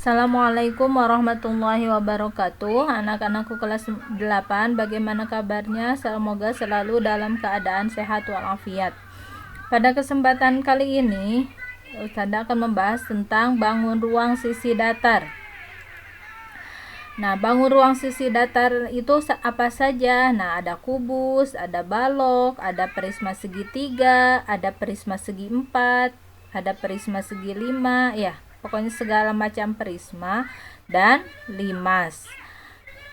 Assalamualaikum warahmatullahi wabarakatuh. Anak-anakku kelas 8, bagaimana kabarnya? Semoga selalu dalam keadaan sehat walafiat. Pada kesempatan kali ini, Ustazah akan membahas tentang bangun ruang sisi datar. Nah, bangun ruang sisi datar itu apa saja? Nah, ada kubus, ada balok, ada prisma segitiga, ada prisma segi 4, ada prisma segi 5, ya. Pokoknya segala macam prisma dan limas.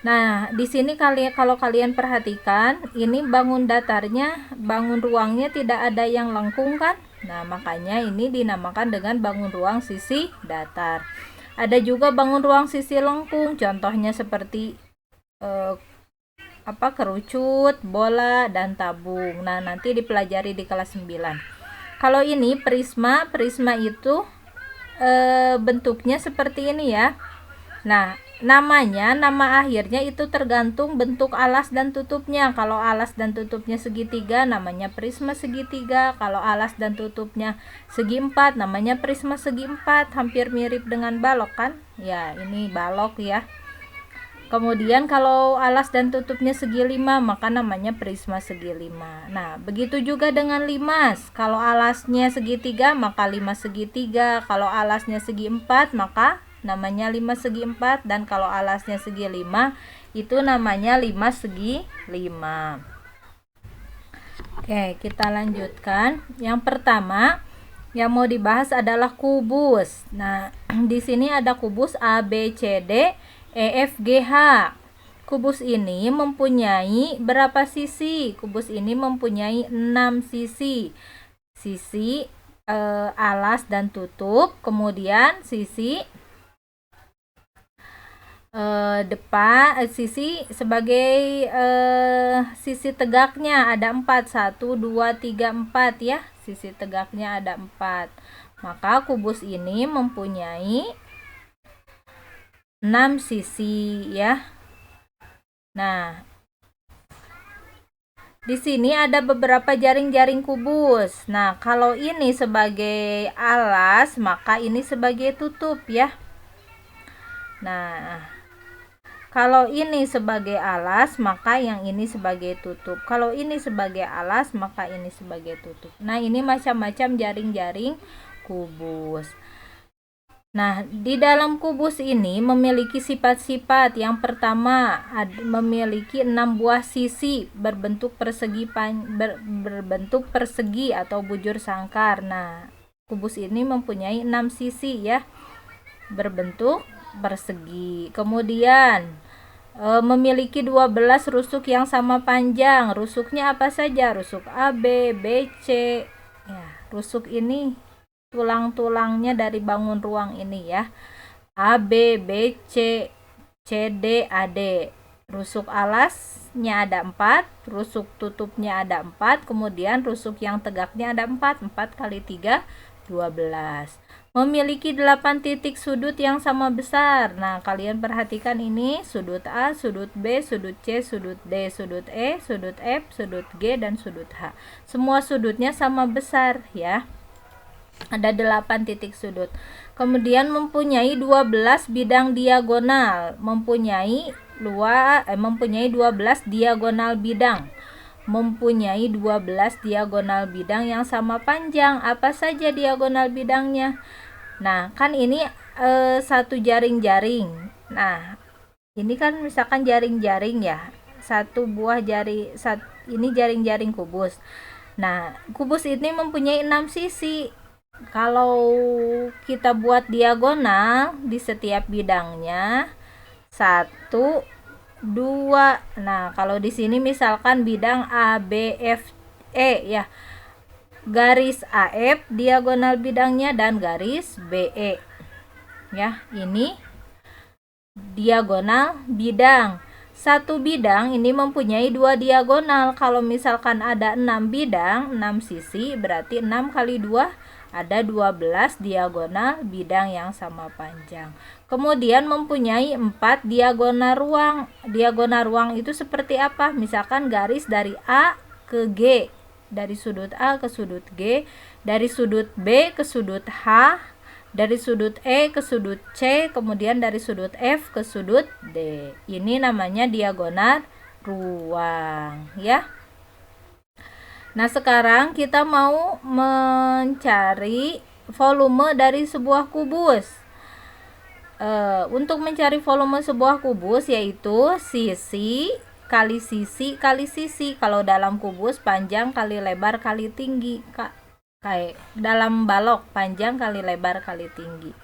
Nah, di sini kalau kalian perhatikan, ini bangun datarnya, bangun ruangnya tidak ada yang lengkung kan? Nah, makanya ini dinamakan dengan bangun ruang sisi datar. Ada juga bangun ruang sisi lengkung, contohnya seperti kerucut, bola, dan tabung. Nah, nanti dipelajari di kelas 9. Kalau ini prisma itu bentuknya seperti ini ya. Nah, nama akhirnya itu tergantung bentuk alas dan tutupnya. Kalau alas dan tutupnya segitiga namanya prisma segitiga. Kalau alas dan tutupnya segi 4 namanya prisma segi 4. Hampir mirip dengan balok kan? Ya, ini balok ya. Kemudian kalau alas dan tutupnya segi 5 maka namanya prisma segi 5. Nah, begitu juga dengan limas. Kalau alasnya segitiga maka limas segitiga. Kalau alasnya segi 4 maka namanya limas segi 4. Dan kalau alasnya segi 5 itu namanya limas segi 5. Oke, kita lanjutkan. Yang pertama yang mau dibahas adalah kubus. Nah, di sini ada kubus A, B, C, D, E, F, G, H. Kubus ini mempunyai berapa sisi? Kubus ini mempunyai 6 sisi. Sisi alas dan tutup, kemudian sisi depan, sisi sebagai sisi tegaknya ada 4. 1, 2, 3, 4 ya. Sisi tegaknya ada 4. Maka kubus ini mempunyai 6 sisi ya. Nah, di sini ada beberapa jaring-jaring kubus. Nah, kalau ini sebagai alas, maka ini sebagai tutup ya. Nah, kalau ini sebagai alas, maka yang ini sebagai tutup. Kalau ini sebagai alas, maka ini sebagai tutup. Nah, ini macam-macam jaring-jaring kubus. Nah, di dalam kubus ini memiliki sifat-sifat. Yang pertama, memiliki 6 buah sisi berbentuk persegi atau bujur sangkar. Nah, kubus ini mempunyai 6 sisi ya, berbentuk persegi. Kemudian memiliki 12 rusuk yang sama panjang. Rusuknya apa saja? Rusuk A, B, B, C. Ya, rusuk ini tulang-tulangnya dari bangun ruang ini ya. A, B, B, C, C, D, A, D. Rusuk alasnya ada 4, rusuk tutupnya ada 4, kemudian rusuk yang tegaknya ada 4. 4 kali 3, 12. Memiliki 8 titik sudut yang sama besar. Nah, kalian perhatikan ini sudut A, sudut B, sudut C, sudut D, sudut E, sudut F, sudut G, dan sudut H. Semua sudutnya sama besar ya. Ada 8 titik sudut. Kemudian mempunyai 12 bidang diagonal. Mempunyai 12 diagonal bidang. Mempunyai 12 diagonal bidang yang sama panjang. Apa saja diagonal bidangnya? Nah, kan ini satu jaring-jaring. Nah, ini kan misalkan jaring-jaring ya. Satu buah jari, ini jaring-jaring kubus. Nah, kubus ini mempunyai 6 sisi. Kalau kita buat diagonal di setiap bidangnya 1, 2. Nah, kalau di sini misalkan bidang A, B, F, E ya. Garis AF diagonal bidangnya dan garis BE. Ya, ini diagonal bidang. Satu bidang ini mempunyai 2 diagonal. Kalau misalkan ada 6 bidang, 6 sisi, berarti 6 kali 2 ada 12 diagonal bidang yang sama panjang. Kemudian mempunyai 4 diagonal ruang. Diagonal ruang itu seperti apa? Misalkan garis dari A ke G, dari sudut A ke sudut G, dari sudut B ke sudut H, dari sudut E ke sudut C, kemudian dari sudut F ke sudut D. Ini namanya diagonal ruang, ya. Nah, sekarang kita mau mencari volume dari sebuah kubus. Untuk mencari volume sebuah kubus yaitu sisi kali sisi kali sisi. Kalau dalam kubus panjang kali lebar kali tinggi, kayak dalam balok panjang kali lebar kali tinggi.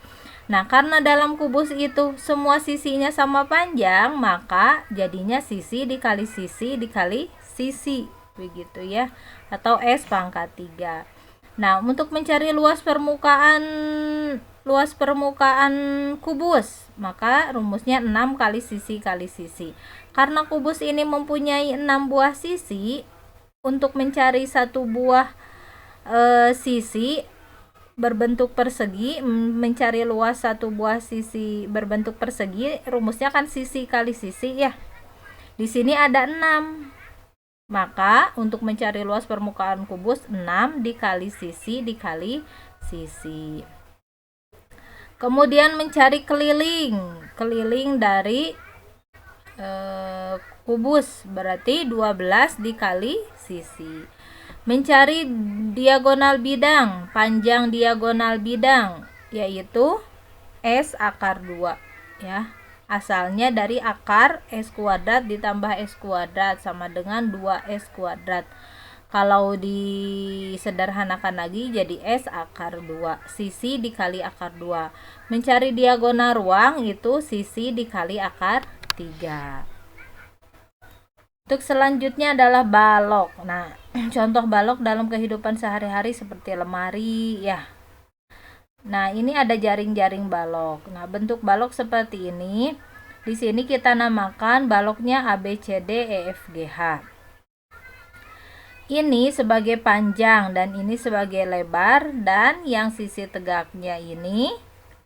Nah, karena dalam kubus itu semua sisinya sama panjang, maka jadinya sisi dikali sisi dikali sisi, begitu ya, atau S pangkat 3. Nah, untuk mencari luas permukaan kubus, maka rumusnya 6 kali sisi kali sisi. Karena kubus ini mempunyai 6 buah sisi, untuk mencari satu buah sisi berbentuk persegi, mencari luas satu buah sisi berbentuk persegi, rumusnya kan sisi kali sisi ya. Di sini ada 6. Maka untuk mencari luas permukaan kubus 6 dikali sisi dikali sisi. Kemudian mencari keliling dari kubus, berarti 12 dikali sisi. Mencari diagonal bidang, panjang diagonal bidang, yaitu S akar 2 ya. Asalnya dari akar S kuadrat ditambah S kuadrat sama dengan 2S kuadrat. Kalau disederhanakan lagi jadi S akar 2. Sisi dikali akar 2. Mencari diagonal ruang itu sisi dikali akar 3. Untuk selanjutnya adalah balok. Nah, contoh balok dalam kehidupan sehari-hari seperti lemari ya. Nah, ini ada jaring-jaring balok. Nah, bentuk balok seperti ini. Di sini kita namakan baloknya ABCD EFGH. Ini sebagai panjang dan ini sebagai lebar, dan yang sisi tegaknya ini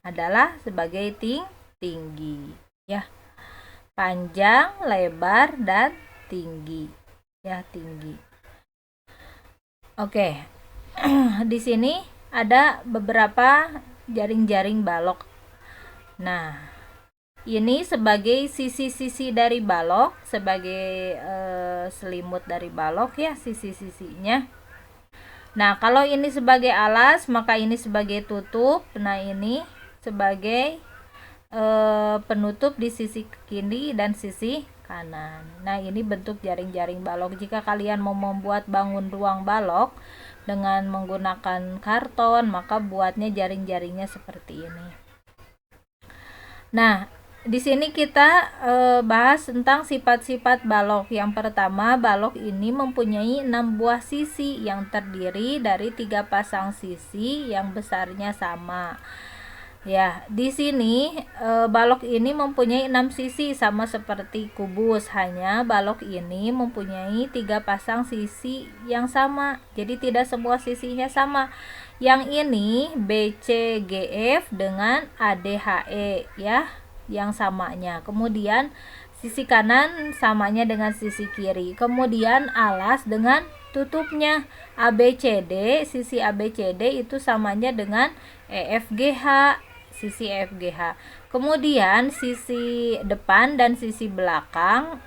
adalah sebagai tinggi ya. Panjang, lebar, dan tinggi ya, tinggi. Oke. Di sini ada beberapa jaring-jaring balok. Nah, ini sebagai sisi-sisi dari balok, sebagai selimut dari balok ya, sisi-sisinya. Nah, kalau ini sebagai alas, maka ini sebagai tutup. Nah, ini sebagai penutup di sisi kiri dan sisi kanan. Nah, ini bentuk jaring-jaring balok. Jika kalian mau membuat bangun ruang balok dengan menggunakan karton, maka buatnya jaring-jaringnya seperti ini. Nah, di sini kita bahas tentang sifat-sifat balok. Yang pertama, balok ini mempunyai 6 buah sisi yang terdiri dari 3 pasang sisi yang besarnya sama. Ya, di sini balok ini mempunyai 6 sisi sama seperti kubus, hanya balok ini mempunyai 3 pasang sisi yang sama. Jadi tidak semua sisinya sama. Yang ini BCGF dengan ADHE ya, yang samanya. Kemudian sisi kanan samanya dengan sisi kiri. Kemudian alas dengan tutupnya. ABCD, sisi ABCD itu samanya dengan EFGH, sisi EFGH. Kemudian sisi depan dan sisi belakang,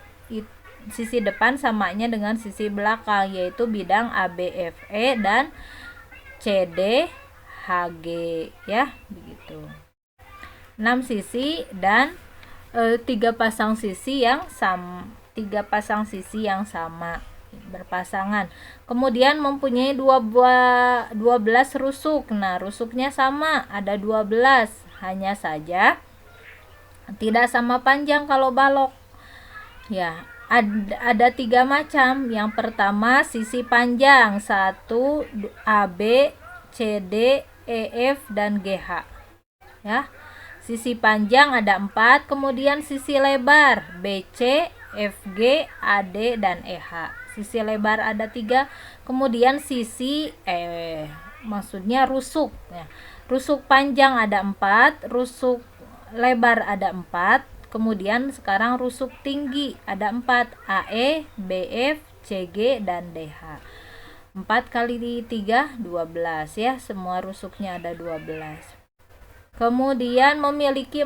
sisi depan samanya dengan sisi belakang, yaitu bidang ABFE dan CDHG ya, begitu. 6 sisi dan 3 pasang sisi yang sama, 3 pasang sisi yang sama berpasangan. Kemudian mempunyai 12 rusuk. Nah, rusuknya sama, ada 12, hanya saja tidak sama panjang kalau balok ya. Ada 3 macam. Yang pertama sisi panjang, 1 AB, CD, EF, dan GH ya. Sisi panjang ada 4, kemudian sisi lebar BC, FG, AD, dan EH. Sisi lebar ada 3, kemudian sisi maksudnya rusuk ya. Rusuk panjang ada 4, rusuk lebar ada 4, kemudian sekarang rusuk tinggi ada 4, AE, BF, CG, dan DH. 4 kali 3 12 ya, semua rusuknya ada 12. Kemudian memiliki